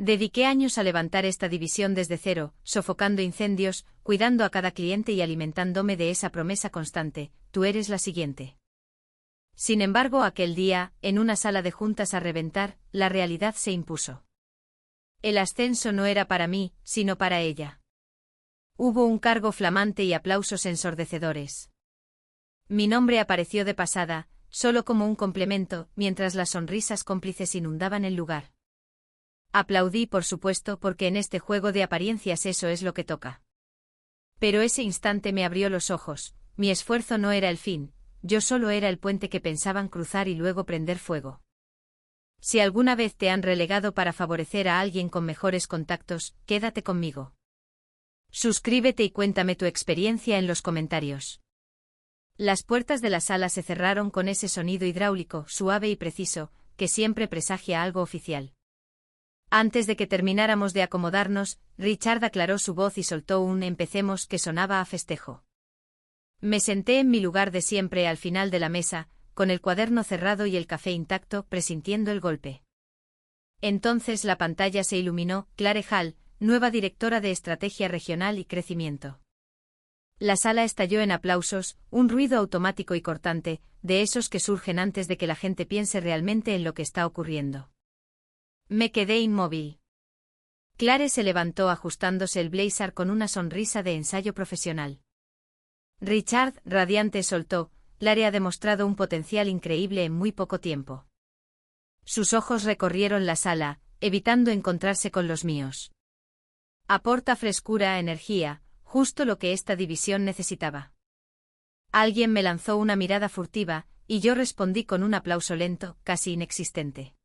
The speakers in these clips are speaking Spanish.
Dediqué años a levantar esta división desde cero, sofocando incendios, cuidando a cada cliente y alimentándome de esa promesa constante: tú eres la siguiente. Sin embargo, aquel día, en una sala de juntas a reventar, la realidad se impuso. El ascenso no era para mí, sino para ella. Hubo un cargo flamante y aplausos ensordecedores. Mi nombre apareció de pasada, solo como un complemento, mientras las sonrisas cómplices inundaban el lugar. Aplaudí, por supuesto, porque en este juego de apariencias eso es lo que toca. Pero ese instante me abrió los ojos. Mi esfuerzo no era el fin, yo solo era el puente que pensaban cruzar y luego prender fuego. Si alguna vez te han relegado para favorecer a alguien con mejores contactos, quédate conmigo. Suscríbete y cuéntame tu experiencia en los comentarios. Las puertas de la sala se cerraron con ese sonido hidráulico, suave y preciso, que siempre presagia algo oficial. Antes de que termináramos de acomodarnos, Richard aclaró su voz y soltó un «empecemos» que sonaba a festejo. Me senté en mi lugar de siempre al final de la mesa, con el cuaderno cerrado y el café intacto, presintiendo el golpe. Entonces la pantalla se iluminó: Clare Hall, nueva directora de Estrategia Regional y Crecimiento. La sala estalló en aplausos, un ruido automático y cortante, de esos que surgen antes de que la gente piense realmente en lo que está ocurriendo. Me quedé inmóvil. Clare se levantó ajustándose el blazer con una sonrisa de ensayo profesional. Richard, radiante, soltó: Clare ha demostrado un potencial increíble en muy poco tiempo. Sus ojos recorrieron la sala, evitando encontrarse con los míos. Aporta frescura, energía, justo lo que esta división necesitaba. Alguien me lanzó una mirada furtiva, y yo respondí con un aplauso lento, casi inexistente.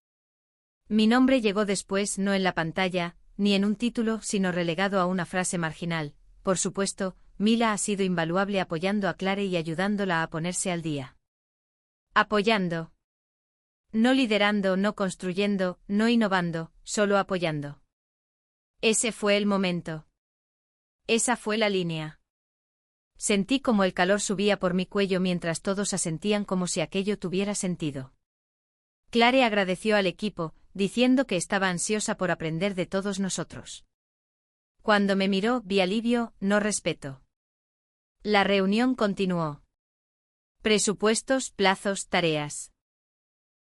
Mi nombre llegó después, no en la pantalla, ni en un título, sino relegado a una frase marginal. Por supuesto, Mila ha sido invaluable apoyando a Clare y ayudándola a ponerse al día. Apoyando. No liderando, no construyendo, no innovando, solo apoyando. Ese fue el momento. Esa fue la línea. Sentí como el calor subía por mi cuello mientras todos asentían como si aquello tuviera sentido. Clare agradeció al equipo, diciendo que estaba ansiosa por aprender de todos nosotros. Cuando me miró, vi alivio, no respeto. La reunión continuó. Presupuestos, plazos, tareas.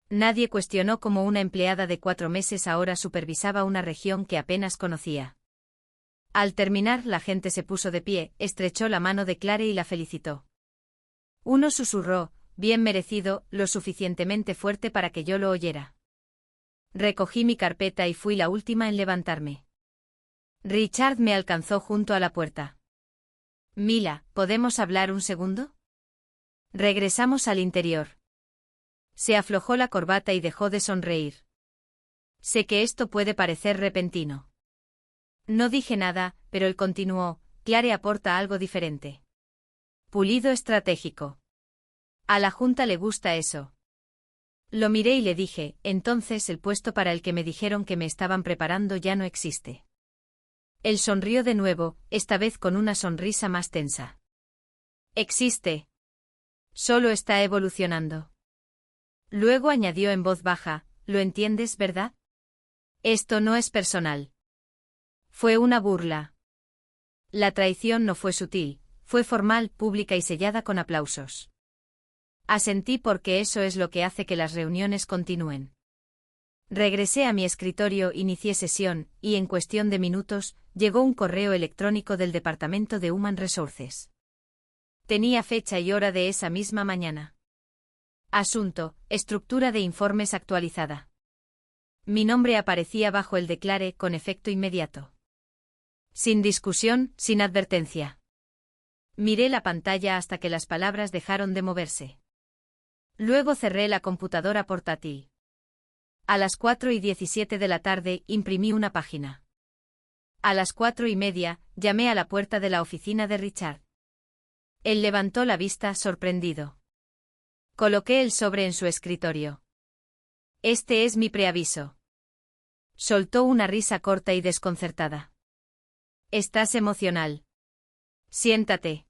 Nadie cuestionó cómo una empleada de 4 meses ahora supervisaba una región que apenas conocía. Al terminar, la gente se puso de pie, estrechó la mano de Clare y la felicitó. Uno susurró: bien merecido, lo suficientemente fuerte para que yo lo oyera. Recogí mi carpeta y fui la última en levantarme. Richard me alcanzó junto a la puerta. Mila, ¿podemos hablar un segundo? Regresamos al interior. Se aflojó la corbata y dejó de sonreír. Sé que esto puede parecer repentino. No dije nada, pero él continuó: Clare aporta algo diferente. Pulido estratégico. A la Junta le gusta eso. Lo miré y le dije: entonces el puesto para el que me dijeron que me estaban preparando ya no existe. Él sonrió de nuevo, esta vez con una sonrisa más tensa. Existe. Solo está evolucionando. Luego añadió en voz baja: ¿lo entiendes, verdad? Esto no es personal. Fue una burla. La traición no fue sutil, fue formal, pública y sellada con aplausos. Asentí porque eso es lo que hace que las reuniones continúen. Regresé a mi escritorio, inicié sesión, y en cuestión de minutos, llegó un correo electrónico del Departamento de Human Resources. Tenía fecha y hora de esa misma mañana. Asunto: estructura de informes actualizada. Mi nombre aparecía bajo el de Clare, con efecto inmediato. Sin discusión, sin advertencia. Miré la pantalla hasta que las palabras dejaron de moverse. Luego cerré la computadora portátil. A las 4:17 de la tarde, imprimí una página. A las 4:30, llamé a la puerta de la oficina de Richard. Él levantó la vista, sorprendido. Coloqué el sobre en su escritorio. Este es mi preaviso. Soltó una risa corta y desconcertada. Estás emocional. Siéntate.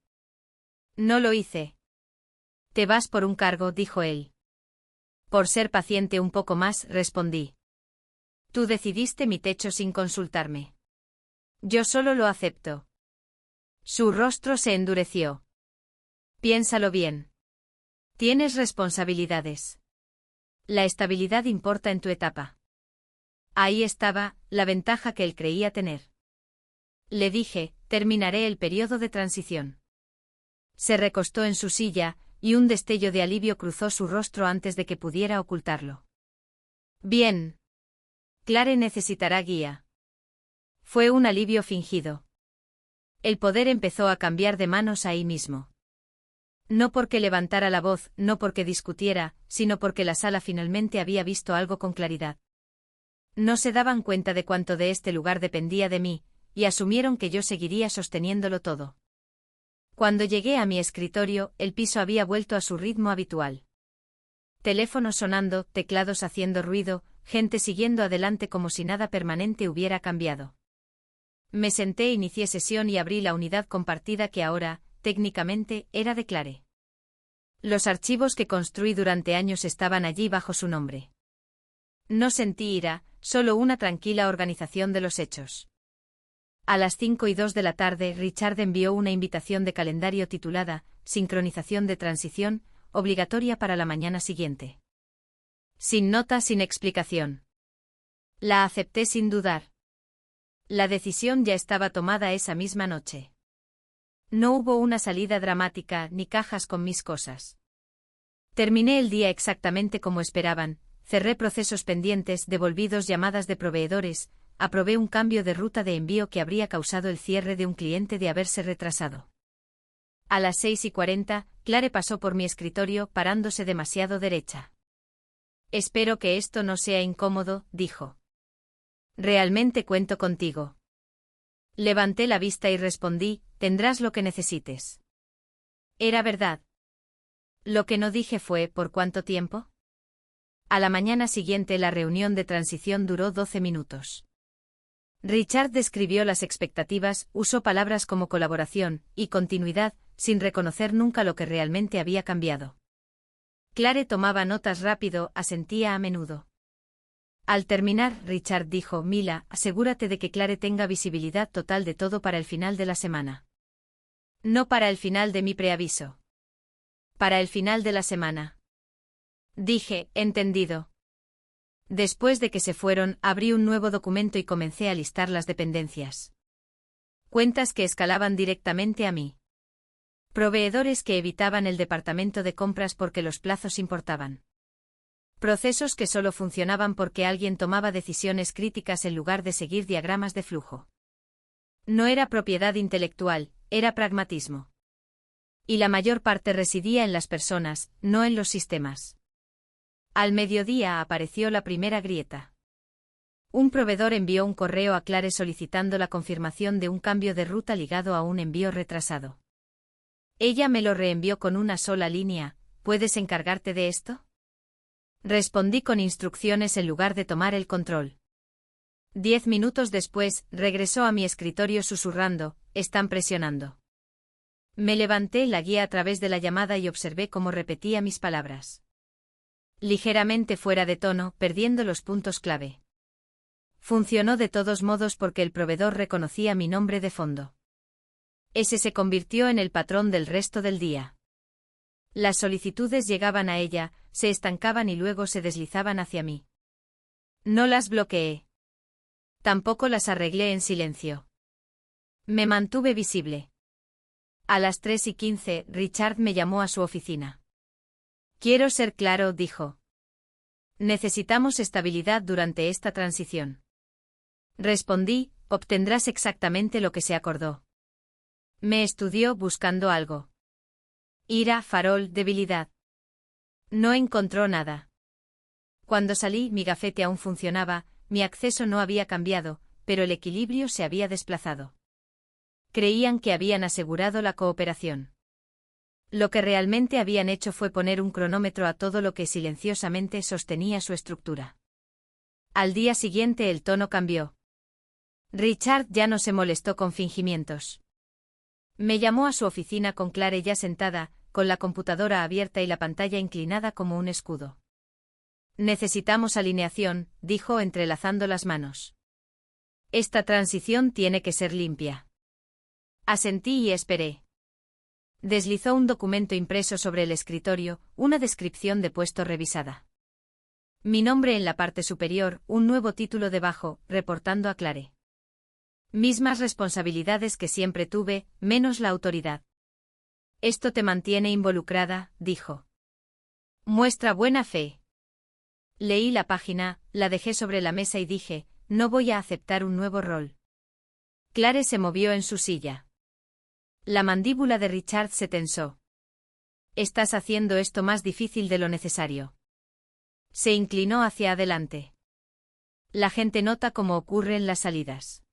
No lo hice. Te vas por un cargo, dijo él. Por ser paciente un poco más, respondí. Tú decidiste mi techo sin consultarme. Yo solo lo acepto. Su rostro se endureció. Piénsalo bien. Tienes responsabilidades. La estabilidad importa en tu etapa. Ahí estaba, la ventaja que él creía tener. Le dije, terminaré el periodo de transición. Se recostó en su silla, y un destello de alivio cruzó su rostro antes de que pudiera ocultarlo. Bien. Clare necesitará guía. Fue un alivio fingido. El poder empezó a cambiar de manos ahí mismo. No porque levantara la voz, no porque discutiera, sino porque la sala finalmente había visto algo con claridad. No se daban cuenta de cuánto de este lugar dependía de mí, y asumieron que yo seguiría sosteniéndolo todo. Cuando llegué a mi escritorio, el piso había vuelto a su ritmo habitual. Teléfonos sonando, teclados haciendo ruido, gente siguiendo adelante como si nada permanente hubiera cambiado. Me senté, inicié sesión y abrí la unidad compartida que ahora, técnicamente, era de Clare. Los archivos que construí durante años estaban allí bajo su nombre. No sentí ira, solo una tranquila organización de los hechos. A las 5:02 de la tarde, Richard envió una invitación de calendario titulada Sincronización de transición, obligatoria para la mañana siguiente. Sin nota, sin explicación. La acepté sin dudar. La decisión ya estaba tomada esa misma noche. No hubo una salida dramática ni cajas con mis cosas. Terminé el día exactamente como esperaban, cerré procesos pendientes, devolví 2 llamadas de proveedores, aprobé un cambio de ruta de envío que habría causado el cierre de un cliente de haberse retrasado. A las 6:40, Clare pasó por mi escritorio parándose demasiado derecha. Espero que esto no sea incómodo, dijo. Realmente cuento contigo. Levanté la vista y respondí, tendrás lo que necesites. Era verdad. Lo que no dije fue, ¿por cuánto tiempo? A la mañana siguiente la reunión de transición duró 12 minutos. Richard describió las expectativas, usó palabras como colaboración y continuidad, sin reconocer nunca lo que realmente había cambiado. Clare tomaba notas rápido, asentía a menudo. Al terminar, Richard dijo, Mila, asegúrate de que Clare tenga visibilidad total de todo para el final de la semana. No para el final de mi preaviso. Para el final de la semana. Dije, entendido. Después de que se fueron, abrí un nuevo documento y comencé a listar las dependencias. Cuentas que escalaban directamente a mí. Proveedores que evitaban el departamento de compras porque los plazos importaban. Procesos que solo funcionaban porque alguien tomaba decisiones críticas en lugar de seguir diagramas de flujo. No era propiedad intelectual, era pragmatismo. Y la mayor parte residía en las personas, no en los sistemas. Al mediodía apareció la primera grieta. Un proveedor envió un correo a Clare solicitando la confirmación de un cambio de ruta ligado a un envío retrasado. Ella me lo reenvió con una sola línea, ¿puedes encargarte de esto? Respondí con instrucciones en lugar de tomar el control. 10 minutos después, regresó a mi escritorio susurrando, están presionando. Me levanté, la guié a través de la llamada y observé cómo repetía mis palabras. Ligeramente fuera de tono, perdiendo los puntos clave. Funcionó de todos modos porque el proveedor reconocía mi nombre de fondo. Ese se convirtió en el patrón del resto del día. Las solicitudes llegaban a ella, se estancaban y luego se deslizaban hacia mí. No las bloqueé. Tampoco las arreglé en silencio. Me mantuve visible. A las 3:15, Richard me llamó a su oficina. Quiero ser claro, dijo. Necesitamos estabilidad durante esta transición. Respondí, obtendrás exactamente lo que se acordó. Me estudió buscando algo. Ira, farol, debilidad. No encontró nada. Cuando salí, mi gafete aún funcionaba, mi acceso no había cambiado, pero el equilibrio se había desplazado. Creían que habían asegurado la cooperación. Lo que realmente habían hecho fue poner un cronómetro a todo lo que silenciosamente sostenía su estructura. Al día siguiente el tono cambió. Richard ya no se molestó con fingimientos. Me llamó a su oficina con Clare ya sentada, con la computadora abierta y la pantalla inclinada como un escudo. Necesitamos alineación, dijo entrelazando las manos. Esta transición tiene que ser limpia. Asentí y esperé. Deslizó un documento impreso sobre el escritorio, una descripción de puesto revisada. Mi nombre en la parte superior, un nuevo título debajo, reportando a Clare. Mismas responsabilidades que siempre tuve, menos la autoridad. Esto te mantiene involucrada, dijo. Muestra buena fe. Leí la página, la dejé sobre la mesa y dije, no voy a aceptar un nuevo rol. Clare se movió en su silla. La mandíbula de Richard se tensó. Estás haciendo esto más difícil de lo necesario. Se inclinó hacia adelante. La gente nota cómo ocurren las salidas.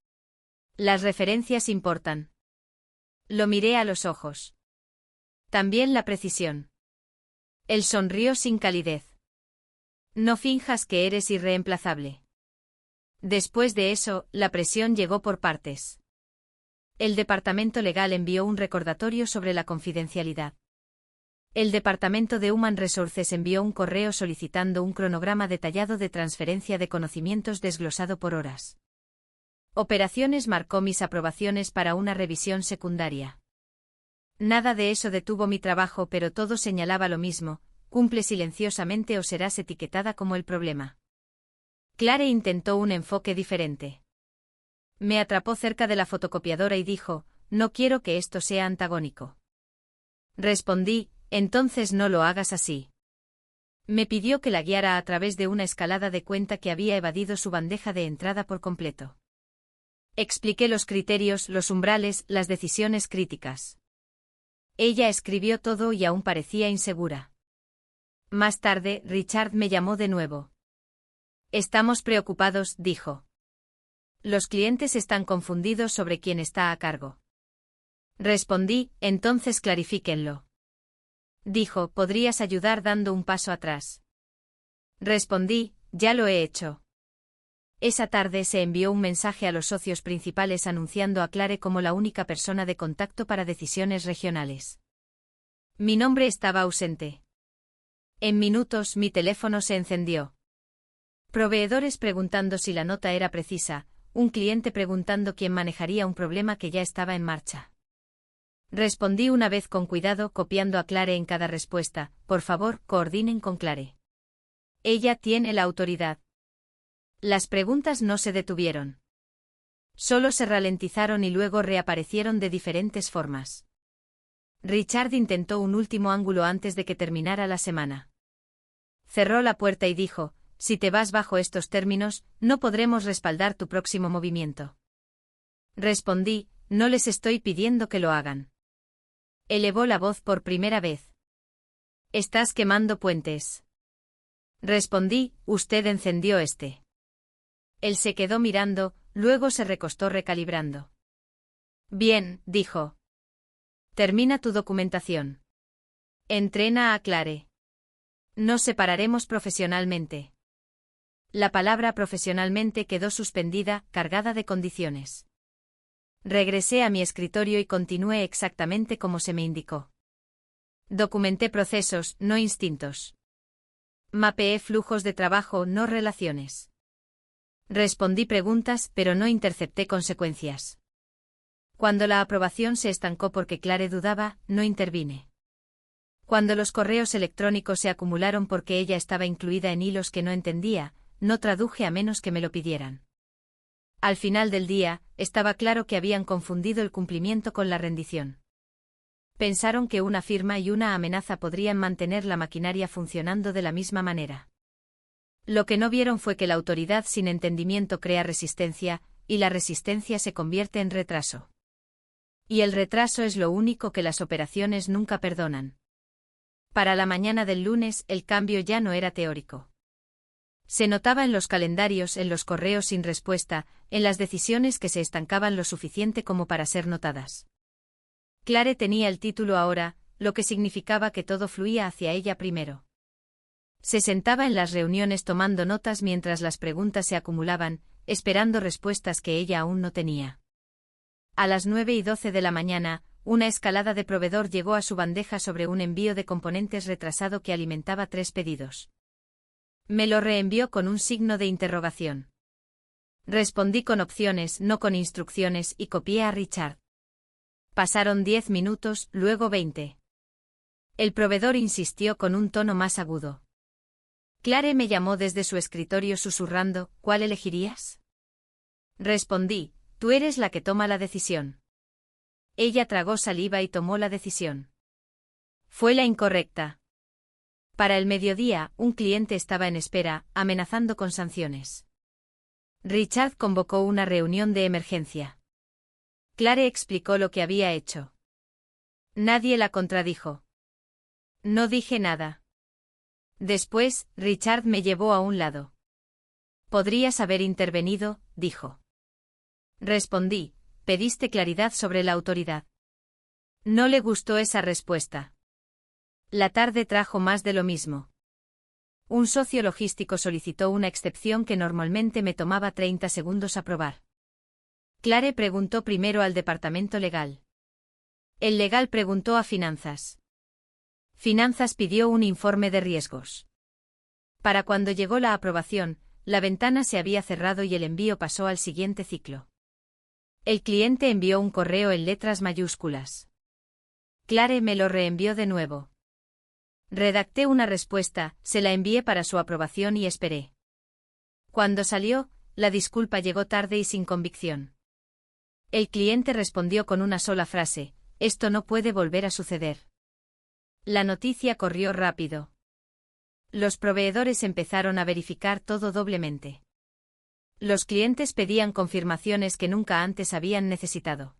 Las referencias importan. Lo miré a los ojos. También la precisión. Él sonrió sin calidez. No finjas que eres irreemplazable. Después de eso, la presión llegó por partes. El departamento legal envió un recordatorio sobre la confidencialidad. El departamento de Human Resources envió un correo solicitando un cronograma detallado de transferencia de conocimientos desglosado por horas. Operaciones marcó mis aprobaciones para una revisión secundaria. Nada de eso detuvo mi trabajo, pero todo señalaba lo mismo: cumple silenciosamente o serás etiquetada como el problema. Clare intentó un enfoque diferente. Me atrapó cerca de la fotocopiadora y dijo, no quiero que esto sea antagónico. Respondí, entonces no lo hagas así. Me pidió que la guiara a través de una escalada de cuenta que había evadido su bandeja de entrada por completo. Expliqué los criterios, los umbrales, las decisiones críticas. Ella escribió todo y aún parecía insegura. Más tarde, Richard me llamó de nuevo. Estamos preocupados, dijo. Los clientes están confundidos sobre quién está a cargo. Respondí, entonces clarifíquenlo. Dijo, ¿podrías ayudar dando un paso atrás? Respondí, ya lo he hecho. Esa tarde se envió un mensaje a los socios principales anunciando a Clare como la única persona de contacto para decisiones regionales. Mi nombre estaba ausente. En minutos mi teléfono se encendió. Proveedores preguntando si la nota era precisa, un cliente preguntando quién manejaría un problema que ya estaba en marcha. Respondí una vez con cuidado, copiando a Clare en cada respuesta, por favor, coordinen con Clare. Ella tiene la autoridad. Las preguntas no se detuvieron. Solo se ralentizaron y luego reaparecieron de diferentes formas. Richard intentó un último ángulo antes de que terminara la semana. Cerró la puerta y dijo, si te vas bajo estos términos, no podremos respaldar tu próximo movimiento. Respondí, no les estoy pidiendo que lo hagan. Elevó la voz por primera vez. Estás quemando puentes. Respondí, usted encendió este. Él se quedó mirando, luego se recostó recalibrando. Bien, dijo. Termina tu documentación. Entrena a Clare. Nos separaremos profesionalmente. La palabra profesionalmente quedó suspendida, cargada de condiciones. Regresé a mi escritorio y continué exactamente como se me indicó. Documenté procesos, no instintos. Mapeé flujos de trabajo, no relaciones. Respondí preguntas, pero no intercepté consecuencias. Cuando la aprobación se estancó porque Clare dudaba, no intervine. Cuando los correos electrónicos se acumularon porque ella estaba incluida en hilos que no entendía, no traduje a menos que me lo pidieran. Al final del día, estaba claro que habían confundido el cumplimiento con la rendición. Pensaron que una firma y una amenaza podrían mantener la maquinaria funcionando de la misma manera. Lo que no vieron fue que la autoridad sin entendimiento crea resistencia, y la resistencia se convierte en retraso. Y el retraso es lo único que las operaciones nunca perdonan. Para la mañana del lunes, el cambio ya no era teórico. Se notaba en los calendarios, en los correos sin respuesta, en las decisiones que se estancaban lo suficiente como para ser notadas. Clare tenía el título ahora, lo que significaba que todo fluía hacia ella primero. Se sentaba en las reuniones tomando notas mientras las preguntas se acumulaban, esperando respuestas que ella aún no tenía. A las 9:12 de la mañana, una escalada de proveedor llegó a su bandeja sobre un envío de componentes retrasado que alimentaba 3 pedidos. Me lo reenvió con un signo de interrogación. Respondí con opciones, no con instrucciones, y copié a Richard. Pasaron 10 minutos, luego 20. El proveedor insistió con un tono más agudo. Clare me llamó desde su escritorio susurrando, ¿cuál elegirías? Respondí, tú eres la que toma la decisión. Ella tragó saliva y tomó la decisión. Fue la incorrecta. Para el mediodía, un cliente estaba en espera, amenazando con sanciones. Richard convocó una reunión de emergencia. Clare explicó lo que había hecho. Nadie la contradijo. No dije nada. Después, Richard me llevó a un lado. Podrías haber intervenido, dijo. Respondí, pediste claridad sobre la autoridad. No le gustó esa respuesta. La tarde trajo más de lo mismo. Un socio logístico solicitó una excepción que normalmente me tomaba 30 segundos aprobar. Clare preguntó primero al departamento legal. El legal preguntó a finanzas. Finanzas pidió un informe de riesgos. Para cuando llegó la aprobación, la ventana se había cerrado y el envío pasó al siguiente ciclo. El cliente envió un correo en letras mayúsculas. Clare me lo reenvió de nuevo. Redacté una respuesta, se la envié para su aprobación y esperé. Cuando salió, la disculpa llegó tarde y sin convicción. El cliente respondió con una sola frase, esto no puede volver a suceder. La noticia corrió rápido. Los proveedores empezaron a verificar todo doblemente. Los clientes pedían confirmaciones que nunca antes habían necesitado.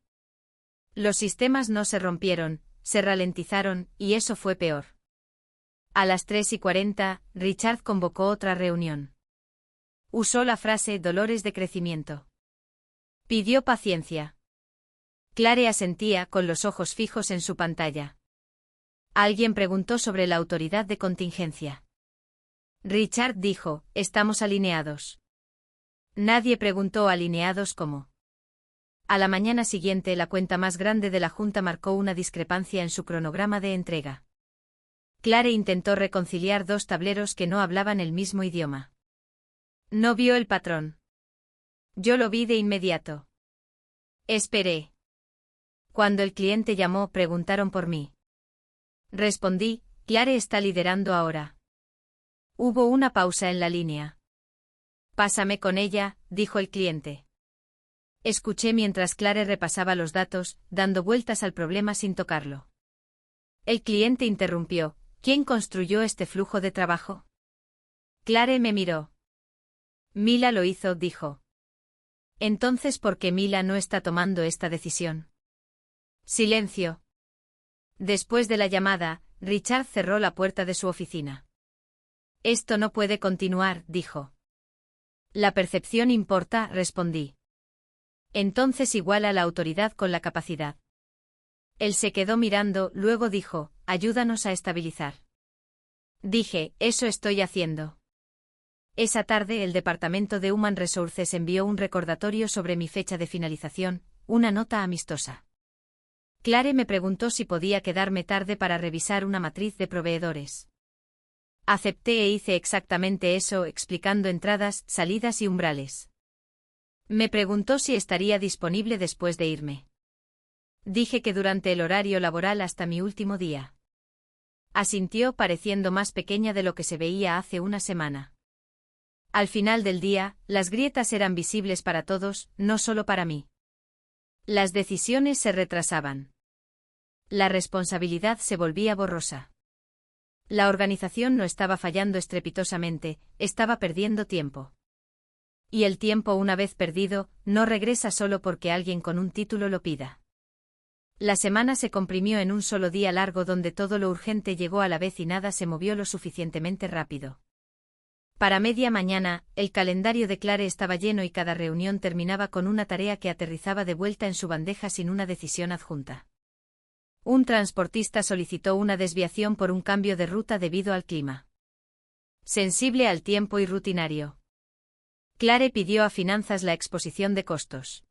Los sistemas no se rompieron, se ralentizaron, y eso fue peor. A las 3:40, Richard convocó otra reunión. Usó la frase dolores de crecimiento. Pidió paciencia. Clare asentía con los ojos fijos en su pantalla. Alguien preguntó sobre la autoridad de contingencia. Richard dijo, estamos alineados. Nadie preguntó alineados cómo. A la mañana siguiente la cuenta más grande de la junta marcó una discrepancia en su cronograma de entrega. Clare intentó reconciliar dos tableros que no hablaban el mismo idioma. No vio el patrón. Yo lo vi de inmediato. Esperé. Cuando el cliente llamó, preguntaron por mí. Respondí, Clare está liderando ahora. Hubo una pausa en la línea. Pásame con ella, dijo el cliente. Escuché mientras Clare repasaba los datos, dando vueltas al problema sin tocarlo. El cliente interrumpió, ¿quién construyó este flujo de trabajo? Clare me miró. Mila lo hizo, dijo. Entonces, ¿por qué Mila no está tomando esta decisión? Silencio. Después de la llamada, Richard cerró la puerta de su oficina. Esto no puede continuar, dijo. La percepción importa, respondí. Entonces iguala la autoridad con la capacidad. Él se quedó mirando, luego dijo, ayúdanos a estabilizar. Dije, eso estoy haciendo. Esa tarde el departamento de Human Resources envió un recordatorio sobre mi fecha de finalización, una nota amistosa. Clare me preguntó si podía quedarme tarde para revisar una matriz de proveedores. Acepté e hice exactamente eso, explicando entradas, salidas y umbrales. Me preguntó si estaría disponible después de irme. Dije que durante el horario laboral hasta mi último día. Asintió, pareciendo más pequeña de lo que se veía hace una semana. Al final del día, las grietas eran visibles para todos, no solo para mí. Las decisiones se retrasaban. La responsabilidad se volvía borrosa. La organización no estaba fallando estrepitosamente, estaba perdiendo tiempo. Y el tiempo, una vez perdido, no regresa solo porque alguien con un título lo pida. La semana se comprimió en un solo día largo donde todo lo urgente llegó a la vez y nada se movió lo suficientemente rápido. Para media mañana, el calendario de Clare estaba lleno y cada reunión terminaba con una tarea que aterrizaba de vuelta en su bandeja sin una decisión adjunta. Un transportista solicitó una desviación por un cambio de ruta debido al clima. Sensible al tiempo y rutinario. Clare pidió a Finanzas la exposición de costos.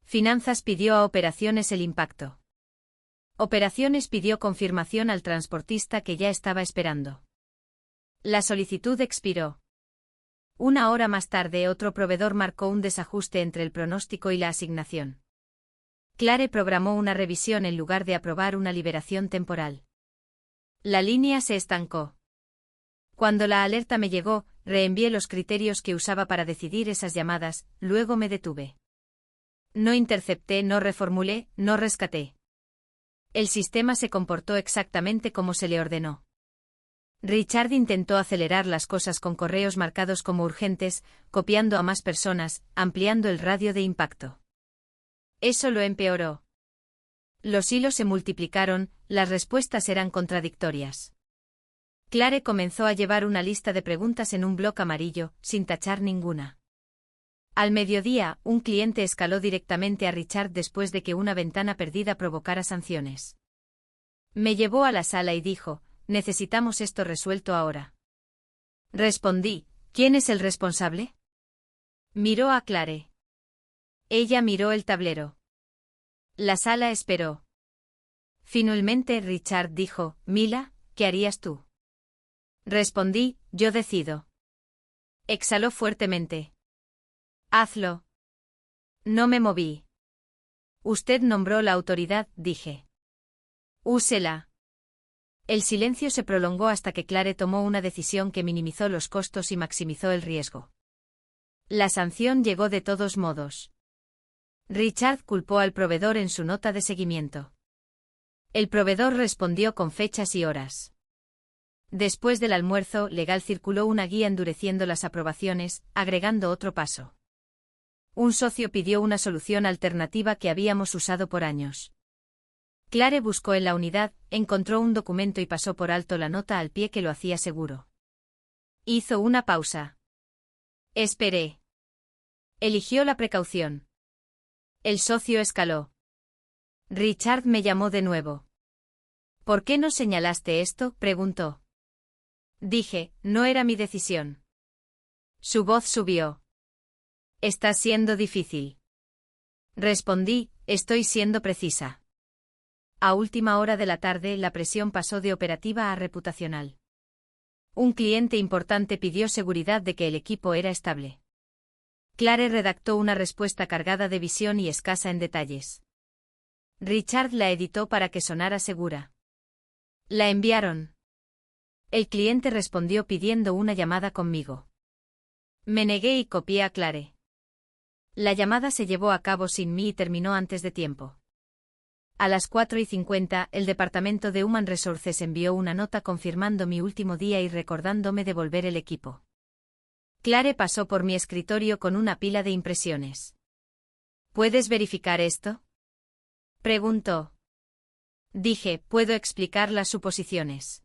Finanzas pidió a Operaciones el impacto. Operaciones pidió confirmación al transportista que ya estaba esperando. La solicitud expiró. Una hora más tarde otro proveedor marcó un desajuste entre el pronóstico y la asignación. Clare programó una revisión en lugar de aprobar una liberación temporal. La línea se estancó. Cuando la alerta me llegó, reenvié los criterios que usaba para decidir esas llamadas, luego me detuve. No intercepté, no reformulé, no rescaté. El sistema se comportó exactamente como se le ordenó. Richard intentó acelerar las cosas con correos marcados como urgentes, copiando a más personas, ampliando el radio de impacto. Eso lo empeoró. Los hilos se multiplicaron, las respuestas eran contradictorias. Clare comenzó a llevar una lista de preguntas en un bloc amarillo, sin tachar ninguna. Al mediodía, un cliente escaló directamente a Richard después de que una ventana perdida provocara sanciones. Me llevó a la sala y dijo: necesitamos esto resuelto ahora. Respondí: ¿quién es el responsable? Miró a Clare. Ella miró el tablero. La sala esperó. Finalmente Richard dijo: Mila, ¿qué harías tú? Respondí: yo decido. Exhaló fuertemente. Hazlo. No me moví. Usted nombró la autoridad, dije. Úsela. El silencio se prolongó hasta que Clare tomó una decisión que minimizó los costos y maximizó el riesgo. La sanción llegó de todos modos. Richard culpó al proveedor en su nota de seguimiento. El proveedor respondió con fechas y horas. Después del almuerzo, Legal circuló una guía endureciendo las aprobaciones, agregando otro paso. Un socio pidió una solución alternativa que habíamos usado por años. Clare buscó en la unidad, encontró un documento y pasó por alto la nota al pie que lo hacía seguro. Hizo una pausa. Esperé. Eligió la precaución. El socio escaló. Richard me llamó de nuevo. ¿Por qué no señalaste esto?, preguntó. Dije: no era mi decisión. Su voz subió. Está siendo difícil. Respondí: estoy siendo precisa. A última hora de la tarde la presión pasó de operativa a reputacional. Un cliente importante pidió seguridad de que el equipo era estable. Clare redactó una respuesta cargada de visión y escasa en detalles. Richard la editó para que sonara segura. La enviaron. El cliente respondió pidiendo una llamada conmigo. Me negué y copié a Clare. La llamada se llevó a cabo sin mí y terminó antes de tiempo. A las 4:50, el departamento de Human Resources envió una nota confirmando mi último día y recordándome devolver el equipo. Clare pasó por mi escritorio con una pila de impresiones. ¿Puedes verificar esto?, preguntó. Dije: puedo explicar las suposiciones.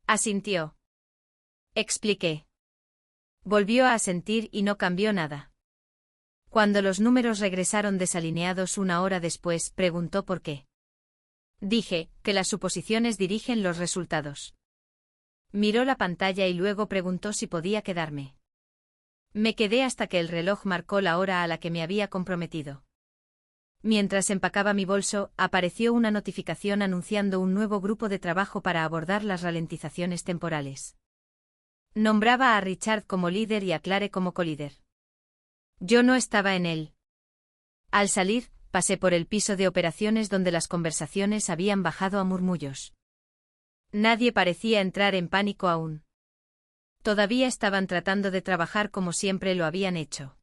Asintió. Expliqué. Volvió a asentir y no cambió nada. Cuando los números regresaron desalineados una hora después, preguntó por qué. Dije: que las suposiciones dirigen los resultados. Miró la pantalla y luego preguntó si podía quedarme. Me quedé hasta que el reloj marcó la hora a la que me había comprometido. Mientras empacaba mi bolso, apareció una notificación anunciando un nuevo grupo de trabajo para abordar las ralentizaciones temporales. Nombraba a Richard como líder y a Clare como colíder. Yo no estaba en él. Al salir, pasé por el piso de operaciones donde las conversaciones habían bajado a murmullos. Nadie parecía entrar en pánico aún. Todavía estaban tratando de trabajar como siempre lo habían hecho.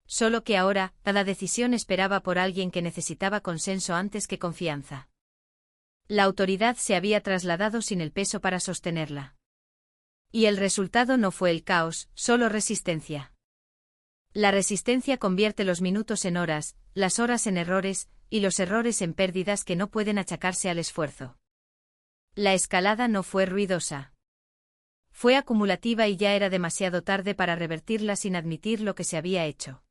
Solo que ahora, cada decisión esperaba por alguien que necesitaba consenso antes que confianza. La autoridad se había trasladado sin el peso para sostenerla. Y el resultado no fue el caos, solo resistencia. La resistencia convierte los minutos en horas, las horas en errores, y los errores en pérdidas que no pueden achacarse al esfuerzo. La escalada no fue ruidosa. Fue acumulativa y ya era demasiado tarde para revertirla sin admitir lo que se había hecho.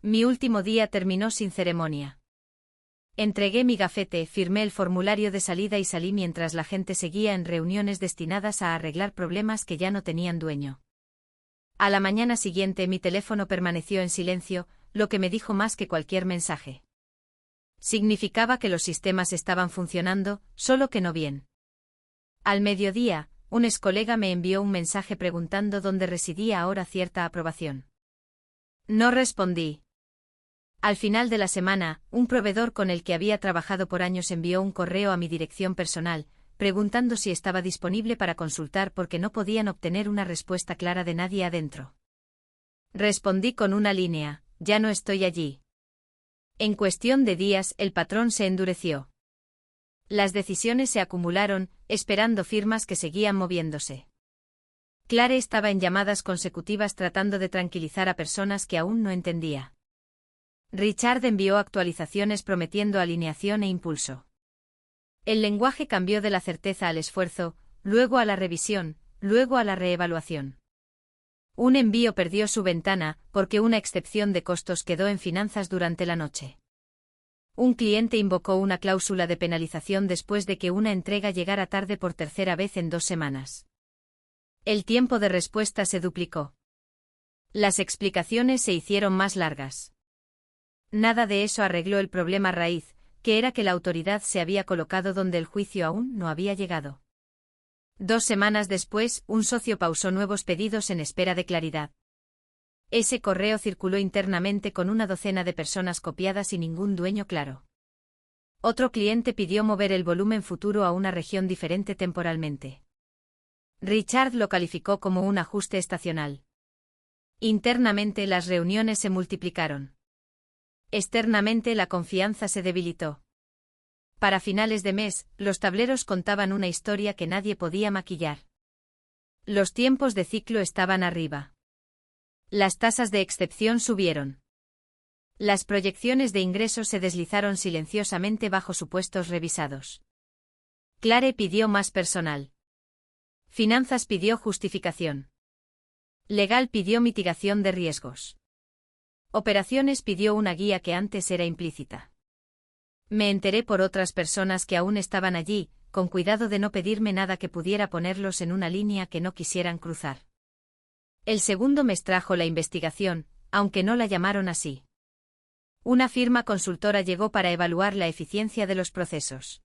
Mi último día terminó sin ceremonia. Entregué mi gafete, firmé el formulario de salida y salí mientras la gente seguía en reuniones destinadas a arreglar problemas que ya no tenían dueño. A la mañana siguiente mi teléfono permaneció en silencio, lo que me dijo más que cualquier mensaje. Significaba que los sistemas estaban funcionando, solo que no bien. Al mediodía, un ex colega me envió un mensaje preguntando dónde residía ahora cierta aprobación. No respondí. Al final de la semana, un proveedor con el que había trabajado por años envió un correo a mi dirección personal, preguntando si estaba disponible para consultar porque no podían obtener una respuesta clara de nadie adentro. Respondí con una línea: ya no estoy allí. En cuestión de días, el patrón se endureció. Las decisiones se acumularon, esperando firmas que seguían moviéndose. Clare estaba en llamadas consecutivas tratando de tranquilizar a personas que aún no entendía. Richard envió actualizaciones prometiendo alineación e impulso. El lenguaje cambió de la certeza al esfuerzo, luego a la revisión, luego a la reevaluación. Un envío perdió su ventana porque una excepción de costos quedó en finanzas durante la noche. Un cliente invocó una cláusula de penalización después de que una entrega llegara tarde por tercera vez en 2 semanas. El tiempo de respuesta se duplicó. Las explicaciones se hicieron más largas. Nada de eso arregló el problema raíz, que era que la autoridad se había colocado donde el juicio aún no había llegado. 2 semanas después, un socio pausó nuevos pedidos en espera de claridad. Ese correo circuló internamente con una docena de personas copiadas y ningún dueño claro. Otro cliente pidió mover el volumen futuro a una región diferente temporalmente. Richard lo calificó como un ajuste estacional. Internamente las reuniones se multiplicaron. Externamente la confianza se debilitó. Para finales de mes, los tableros contaban una historia que nadie podía maquillar. Los tiempos de ciclo estaban arriba. Las tasas de excepción subieron. Las proyecciones de ingresos se deslizaron silenciosamente bajo supuestos revisados. Clare pidió más personal. Finanzas pidió justificación. Legal pidió mitigación de riesgos. Operaciones pidió una guía que antes era implícita. Me enteré por otras personas que aún estaban allí, con cuidado de no pedirme nada que pudiera ponerlos en una línea que no quisieran cruzar. El segundo mes trajo la investigación, aunque no la llamaron así. Una firma consultora llegó para evaluar la eficiencia de los procesos.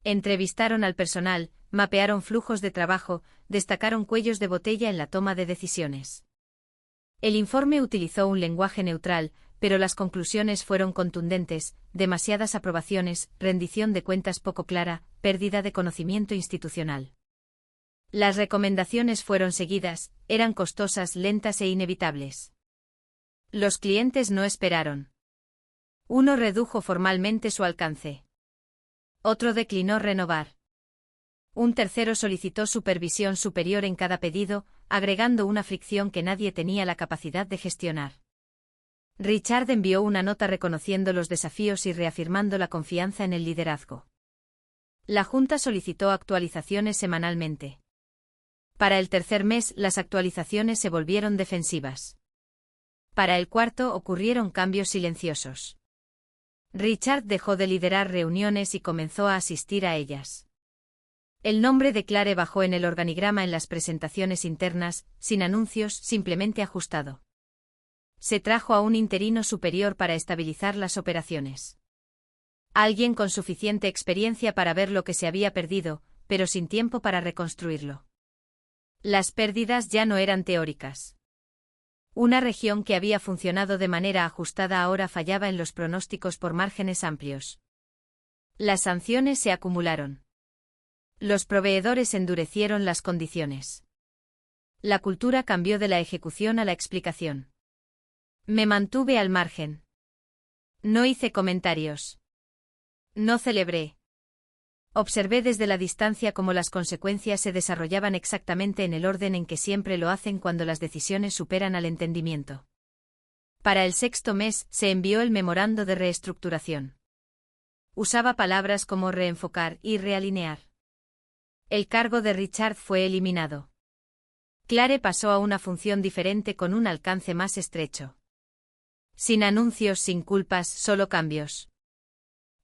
Entrevistaron al personal, mapearon flujos de trabajo, destacaron cuellos de botella en la toma de decisiones. El informe utilizó un lenguaje neutral, pero las conclusiones fueron contundentes: demasiadas aprobaciones, rendición de cuentas poco clara, pérdida de conocimiento institucional. Las recomendaciones fueron seguidas, eran costosas, lentas e inevitables. Los clientes no esperaron. Uno redujo formalmente su alcance. Otro declinó renovar. Un tercero solicitó supervisión superior en cada pedido, agregando una fricción que nadie tenía la capacidad de gestionar. Richard envió una nota reconociendo los desafíos y reafirmando la confianza en el liderazgo. La Junta solicitó actualizaciones semanalmente. Para el tercer mes, las actualizaciones se volvieron defensivas. Para el cuarto ocurrieron cambios silenciosos. Richard dejó de liderar reuniones y comenzó a asistir a ellas. El nombre de Clare bajó en el organigrama en las presentaciones internas, sin anuncios, simplemente ajustado. Se trajo a un interino superior para estabilizar las operaciones. Alguien con suficiente experiencia para ver lo que se había perdido, pero sin tiempo para reconstruirlo. Las pérdidas ya no eran teóricas. Una región que había funcionado de manera ajustada ahora fallaba en los pronósticos por márgenes amplios. Las sanciones se acumularon. Los proveedores endurecieron las condiciones. La cultura cambió de la ejecución a la explicación. Me mantuve al margen. No hice comentarios. No celebré. Observé desde la distancia cómo las consecuencias se desarrollaban exactamente en el orden en que siempre lo hacen cuando las decisiones superan al entendimiento. Para el sexto mes, se envió el memorando de reestructuración. Usaba palabras como reenfocar y realinear. El cargo de Richard fue eliminado. Clare pasó a una función diferente con un alcance más estrecho. Sin anuncios, sin culpas, solo cambios.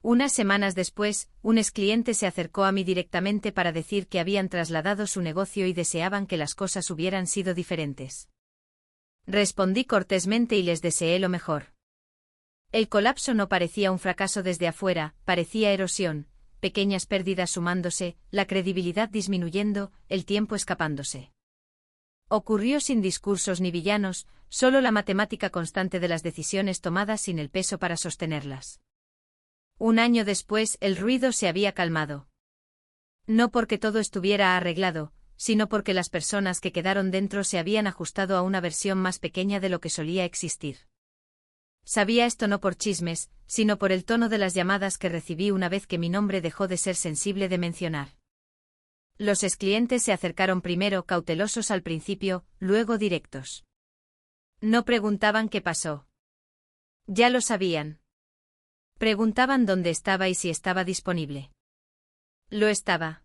Unas semanas después, un excliente se acercó a mí directamente para decir que habían trasladado su negocio y deseaban que las cosas hubieran sido diferentes. Respondí cortésmente y les deseé lo mejor. El colapso no parecía un fracaso desde afuera, parecía erosión, pequeñas pérdidas sumándose, la credibilidad disminuyendo, el tiempo escapándose. Ocurrió sin discursos ni villanos, solo la matemática constante de las decisiones tomadas sin el peso para sostenerlas. Un año después el ruido se había calmado. No porque todo estuviera arreglado, sino porque las personas que quedaron dentro se habían ajustado a una versión más pequeña de lo que solía existir. Sabía esto no por chismes, sino por el tono de las llamadas que recibí una vez que mi nombre dejó de ser sensible de mencionar. Los ex-clientes se acercaron primero cautelosos al principio, luego directos. No preguntaban qué pasó. Ya lo sabían. Preguntaban dónde estaba y si estaba disponible. Lo estaba.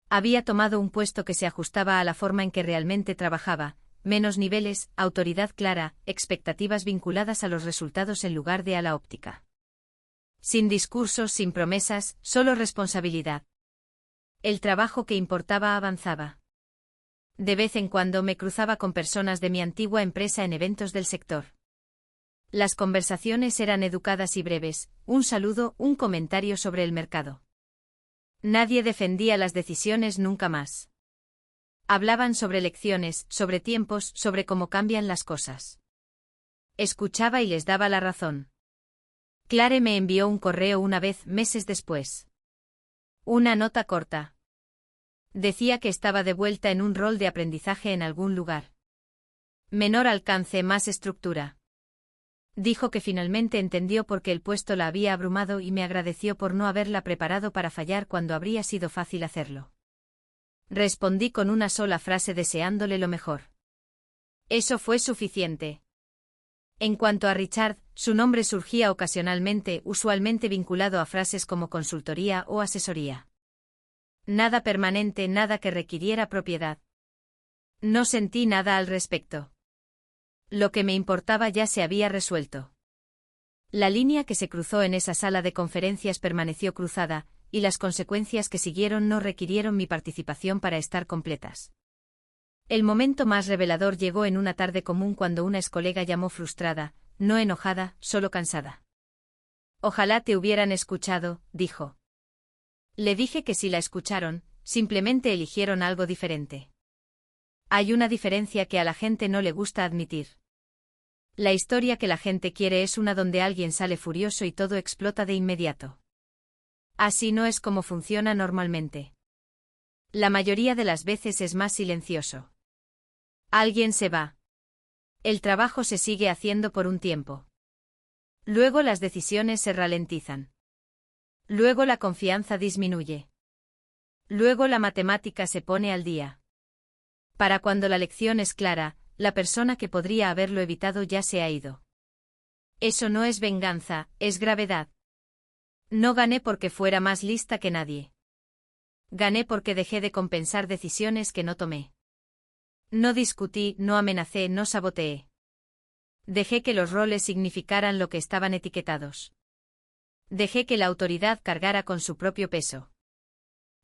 Había tomado un puesto que se ajustaba a la forma en que realmente trabajaba, menos niveles, autoridad clara, expectativas vinculadas a los resultados en lugar de a la óptica. Sin discursos, sin promesas, solo responsabilidad. El trabajo que importaba avanzaba. De vez en cuando me cruzaba con personas de mi antigua empresa en eventos del sector. Las conversaciones eran educadas y breves, un saludo, un comentario sobre el mercado. Nadie defendía las decisiones nunca más. Hablaban sobre lecciones, sobre tiempos, sobre cómo cambian las cosas. Escuchaba y les daba la razón. Clare me envió un correo una vez meses después. Una nota corta. Decía que estaba de vuelta en un rol de aprendizaje en algún lugar. Menor alcance, más estructura. Dijo que finalmente entendió por qué el puesto la había abrumado y me agradeció por no haberla preparado para fallar cuando habría sido fácil hacerlo. Respondí con una sola frase deseándole lo mejor. Eso fue suficiente. En cuanto a Richard, su nombre surgía ocasionalmente, usualmente vinculado a frases como consultoría o asesoría. Nada permanente, nada que requiriera propiedad. No sentí nada al respecto. Lo que me importaba ya se había resuelto. La línea que se cruzó en esa sala de conferencias permaneció cruzada, y las consecuencias que siguieron no requirieron mi participación para estar completas. El momento más revelador llegó en una tarde común cuando una excolega llamó frustrada, no enojada, solo cansada. Ojalá te hubieran escuchado, dijo. Le dije que si la escucharon, simplemente eligieron algo diferente. Hay una diferencia que a la gente no le gusta admitir. La historia que la gente quiere es una donde alguien sale furioso y todo explota de inmediato. Así no es como funciona normalmente. La mayoría de las veces es más silencioso. Alguien se va. El trabajo se sigue haciendo por un tiempo. Luego las decisiones se ralentizan. Luego la confianza disminuye. Luego la matemática se pone al día. Para cuando la lección es clara, la persona que podría haberlo evitado ya se ha ido. Eso no es venganza, es gravedad. No gané porque fuera más lista que nadie. Gané porque dejé de compensar decisiones que no tomé. No discutí, no amenacé, no saboteé. Dejé que los roles significaran lo que estaban etiquetados. Dejé que la autoridad cargara con su propio peso.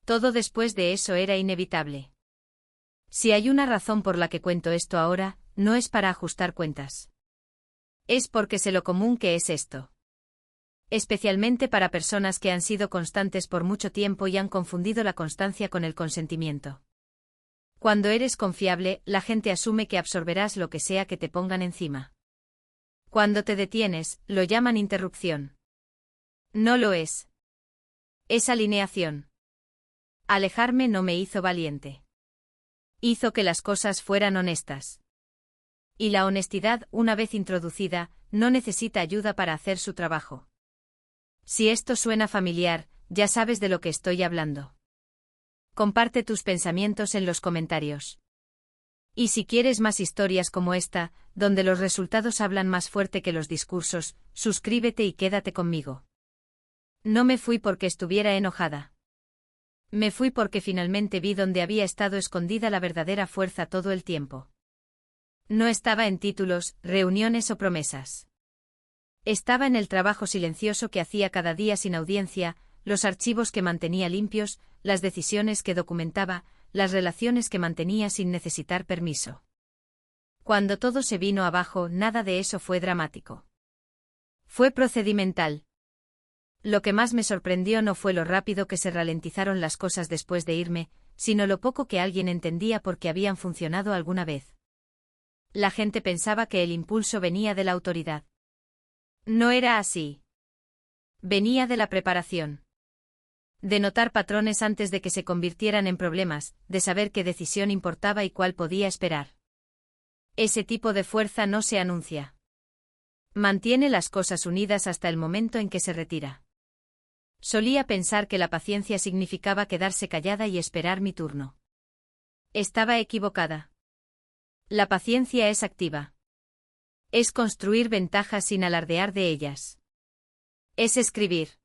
Todo después de eso era inevitable. Si hay una razón por la que cuento esto ahora, no es para ajustar cuentas. Es porque sé lo común que es esto. Especialmente para personas que han sido constantes por mucho tiempo y han confundido la constancia con el consentimiento. Cuando eres confiable, la gente asume que absorberás lo que sea que te pongan encima. Cuando te detienes, lo llaman interrupción. No lo es. Es alineación. Alejarme no me hizo valiente. Hizo que las cosas fueran honestas. Y la honestidad, una vez introducida, no necesita ayuda para hacer su trabajo. Si esto suena familiar, ya sabes de lo que estoy hablando. Comparte tus pensamientos en los comentarios. Y si quieres más historias como esta, donde los resultados hablan más fuerte que los discursos, suscríbete y quédate conmigo. No me fui porque estuviera enojada. Me fui porque finalmente vi donde había estado escondida la verdadera fuerza todo el tiempo. No estaba en títulos, reuniones o promesas. Estaba en el trabajo silencioso que hacía cada día sin audiencia, los archivos que mantenía limpios, las decisiones que documentaba, las relaciones que mantenía sin necesitar permiso. Cuando todo se vino abajo, nada de eso fue dramático. Fue procedimental. Lo que más me sorprendió no fue lo rápido que se ralentizaron las cosas después de irme, sino lo poco que alguien entendía por qué habían funcionado alguna vez. La gente pensaba que el impulso venía de la autoridad. No era así. Venía de la preparación. De notar patrones antes de que se convirtieran en problemas, de saber qué decisión importaba y cuál podía esperar. Ese tipo de fuerza no se anuncia. Mantiene las cosas unidas hasta el momento en que se retira. Solía pensar que la paciencia significaba quedarse callada y esperar mi turno. Estaba equivocada. La paciencia es activa. Es construir ventajas sin alardear de ellas. Es escribir.